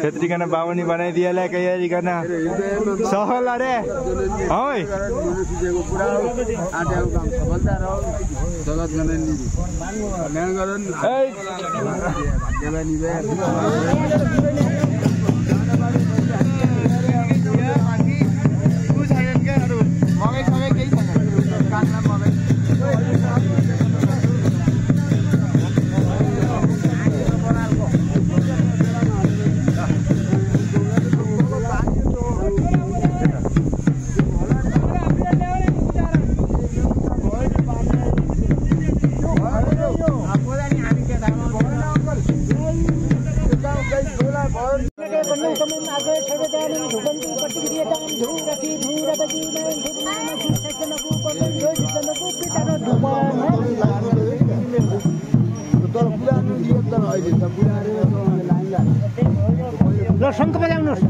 छेत्री करना बावनी बनाई दिया ला कहीं करना सहल अरे ओए ल शङ्ख बजाउनुहोस्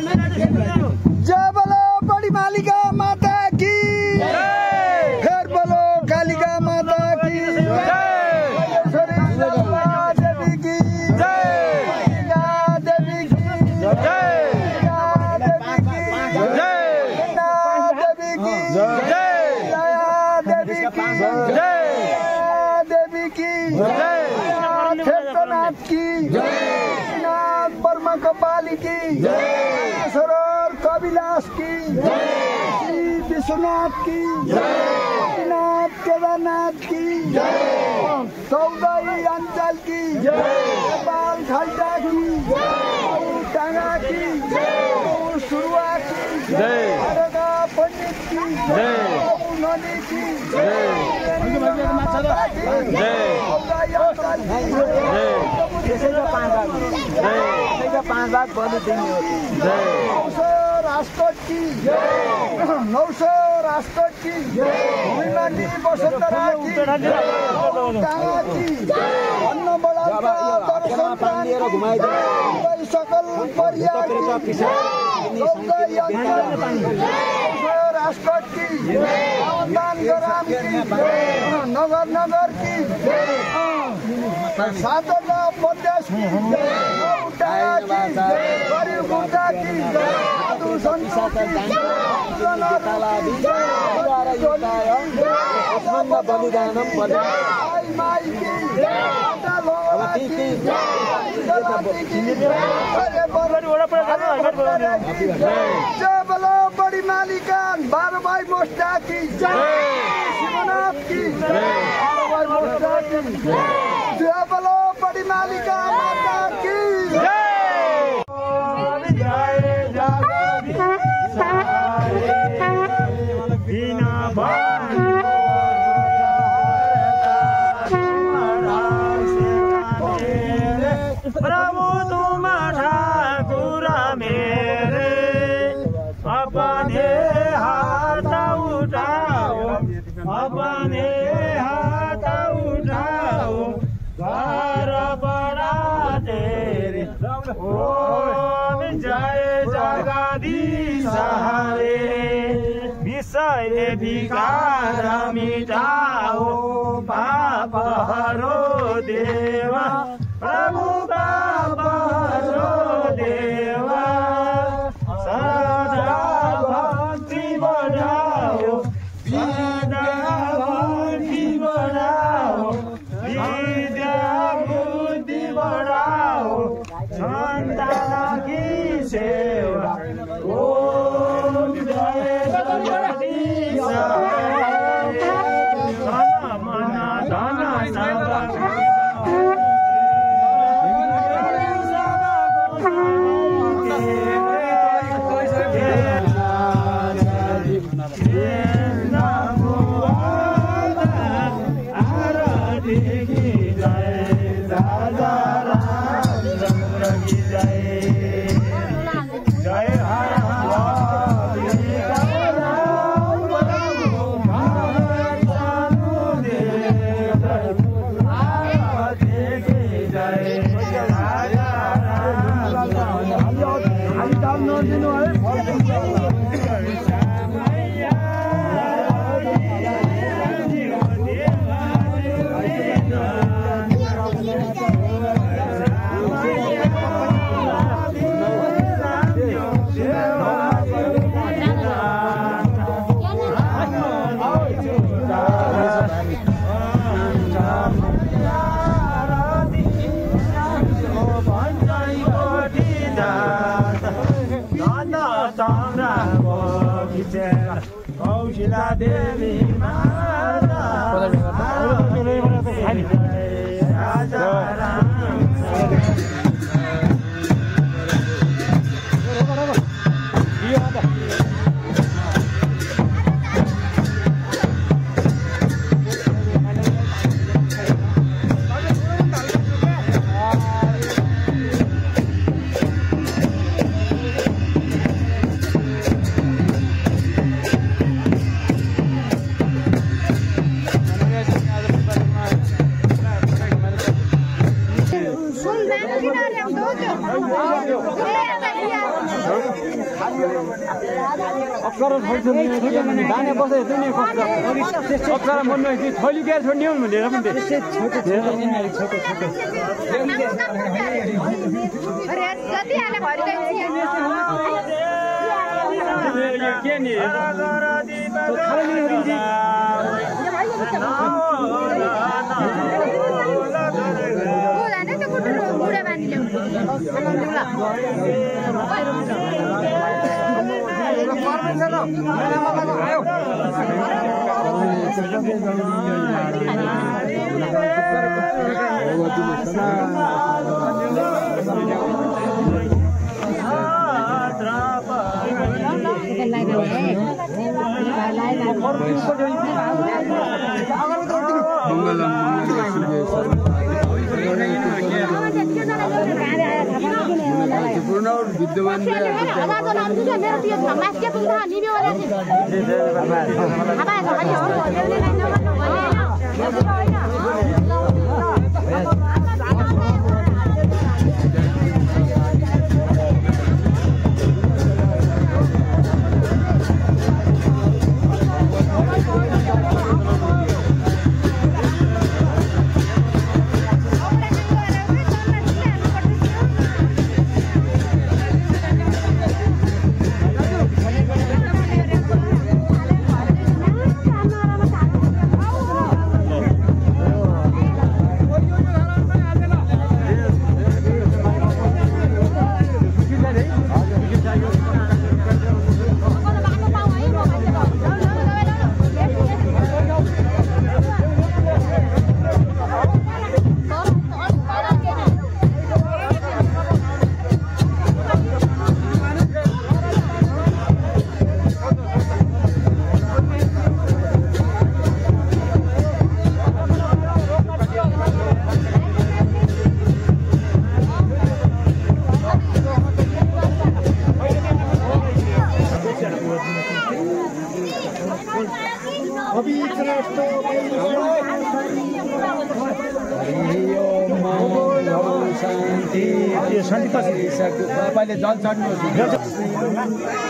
जय बोलो बड़ी मालिका माता की फिर बोलो कालिका माता की देवी की देवी की देवी की की वर्मा कपाली की सरोवर कविलास की श्री विश्वनाथ की नाथ केदारनाथ की चौदह अंचल की नेपाल खाल्टा की टांगा की सुरुआ की हरगा पंडित की नदी की पाँच लाख बलि दिने हो 900 राष्ट्र की 900 राष्ट्र की भूमिमानी वसुन्धरा की टांगा की अन्न बलाका दर्शन प्राणी सकल परियार की राष्ट्र की दान गराम की नगर नगर की साधना प्रदेश की गरीब गुंडा की साधु संतों की बलिदानम माई की जय बोलो बड़ी मालिका 12 भाई मोस्टा की शिवनाथ की 12 भाई मोस्टा की जय बोलो बड़ी मालिका माता की उठाओ अपने हाथ उठाओ घर बड़ा तेरे ओम जय जगदीश हरे विषय विकार मिटाओ पाप हरो देवा प्रभु पाप हरो देवा सदा भक्ति बढ़ाओ सदा भक्ति बढ़ाओ विद्या बुद्धि बढ़ाओ संतान की सेवा ओम जय जगदीश धन मन धन देवी माता दाने बसे अप्सरा मन थैली क्या छोड्ने हो भनेर पनि के नि विद्यमान तपाईँले जल चढ्नुहोस्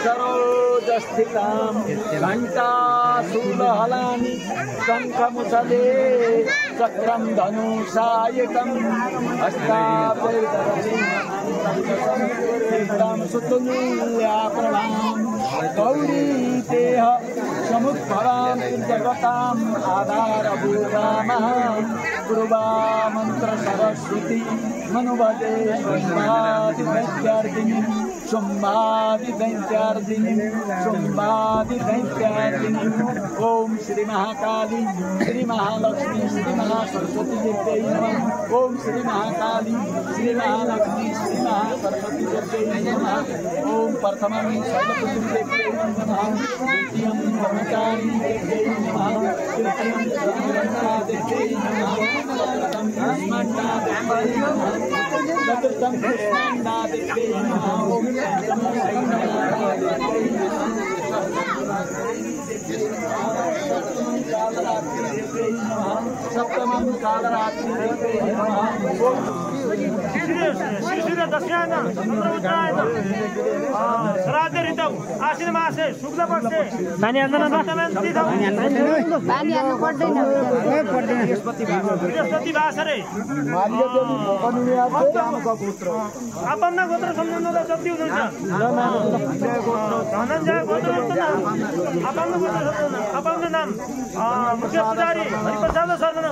सरोजस्थितां घण्टा शूलहलानि शङ्खमुसले चक्रं धनुषायकं हस्ताभ्यैर्दधतीं सुतुल्याप्रणां गौरी तेह समुद्भवां जगताम् आधारभूतामः गुरुवा मन्त्र सरस्वती मनुवदे शुम्भादिदैत्यार्दिनी ओम श्री महाकाली श्री महालक्ष्मी श्री महासरस्वती देव्यै नमः। ओम श्री महाकाली श्री महालक्ष्मी श्री महासरस्वती देव्यै नमः। ओम प्रथमं सर्वपुत्री देव्यै नमः। द्वितीयं ब्रह्मचारी देव्यै नमः। तृतीयं ब्रह्मचारी देव्यै नमः। चतुर्थं कृष्णांडा देव्यै नमः। चतुर्थं कृष्णांडा देव्यै नमः। सप्तमं कालरात्रि दशयाना उत्तरायण श्राद्ध ऋतौ आश्विन मासे शुक्ल पक्षे बृहस्पति वासरे आपन्न गोत्र सम्झँदा जति हुनुहुन्छ धनञ्जय गोत्र आपन्न गोत्र सम्झँदा आपन्न नाम मुख्य पुजारी हरिप्रसाद शर्मा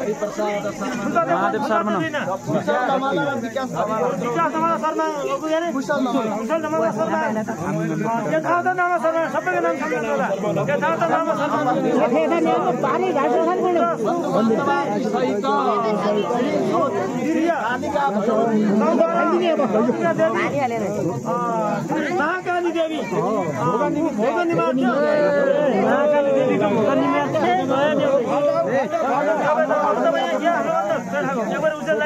विकास धमाला शर्मा कुशल धमाला शर्मा यथार्थ नाम शर्मा सबैको नाम सम्झनु होला यथार्थ नाम शर्मा महाकाली देवी भोग निवास महाकाली देवीको भोग निवास एकबार उजेल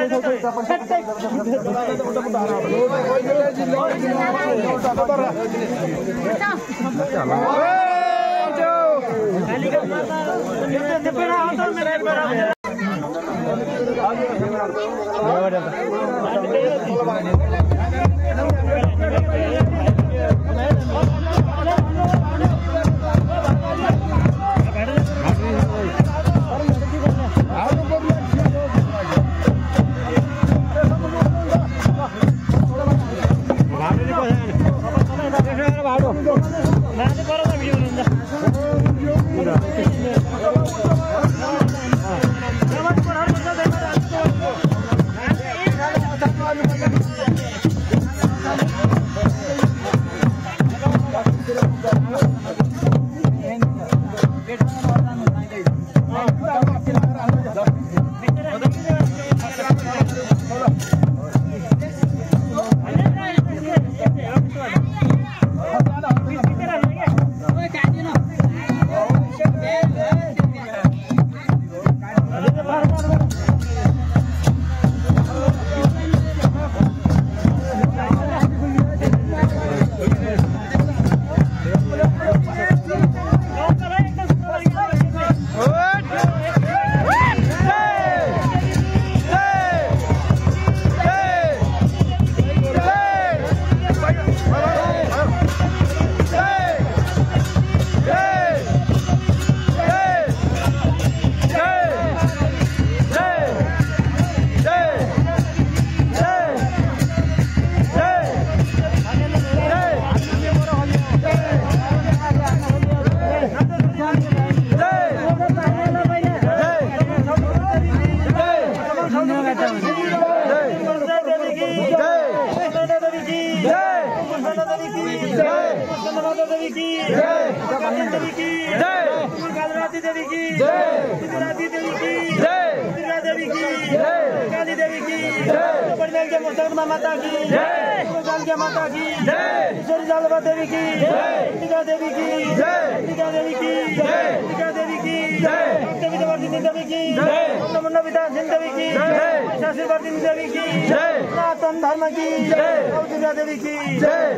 माता की जय माता की जय ईश्वरी जालवा देवी की जय टीका देवी की जय टीका देवी की जय टीका देवी की जय देवी देवी की जय अन्नपूर्ण विद्या देवी की आशीर्वाद देवी की सनातन धर्म की दुर्गा देवी की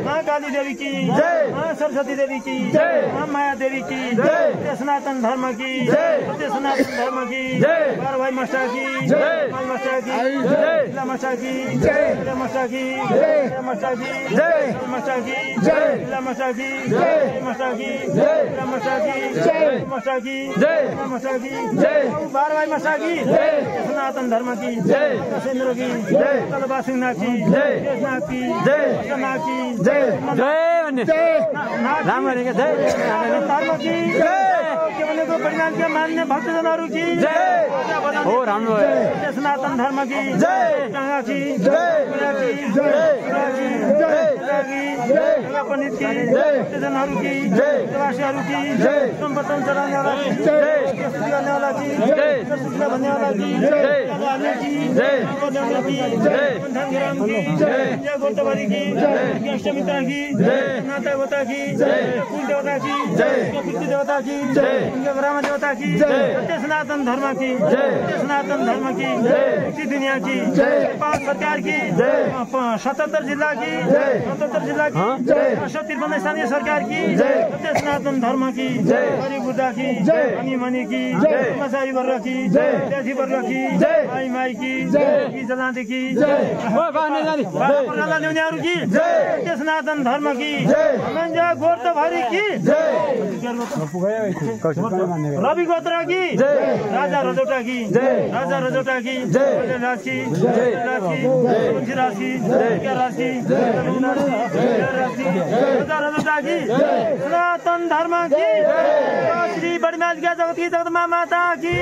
माँ काली देवी की माँ सरस्वती देवी की माँ माया देवी की सनातन धर्म की सनातन धर्म की बार भाई मास्टर की माल मास्टर की जिला मास्टर की जिला मास्टर की मास्टर की मास्टर की जिला मास्टर की मास्टर की जिला मास्टर की मास्टर की मास्टर की बार भाई मास्टर की सनातन धर्म की केन्द्र की कलबा सिंहनाथ की नाथ की नाथ की धर्म की के भनेको परिणाम के मान्य भक्तजनहरू की हो राम्रो सनातन धर्म की गंगा की पण्डित की जनहरू की प्रवासीहरू की सम्पतन चलाउनेवाला की गर्नेवाला की भन्नेवाला की गोर्तबारी की अष्टमित्रा की नाता देवता की कुल देवता की पृथ्वी देवता की ब्रह्म देवता की सनातन धर्म की सनातन धर्म की दुनिया की 5 सरकार की 77 जिला की 77 जिला की 53 स्थानीय सरकार की सनातन धर्म की गरीब बुद्धा की अनि मनी की मसाई वर्ग की जाति वर्ग की आई माई की जलादि की ल्याउनेहरू की सनातन धर्म की गोर्तभरि की रवि गोत्रा की राजा रजौटा की राजा रजौटा की राज की राज की राजा रजौटा की सनातन धर्म की श्री बड़ी जगत की जगदमा माता की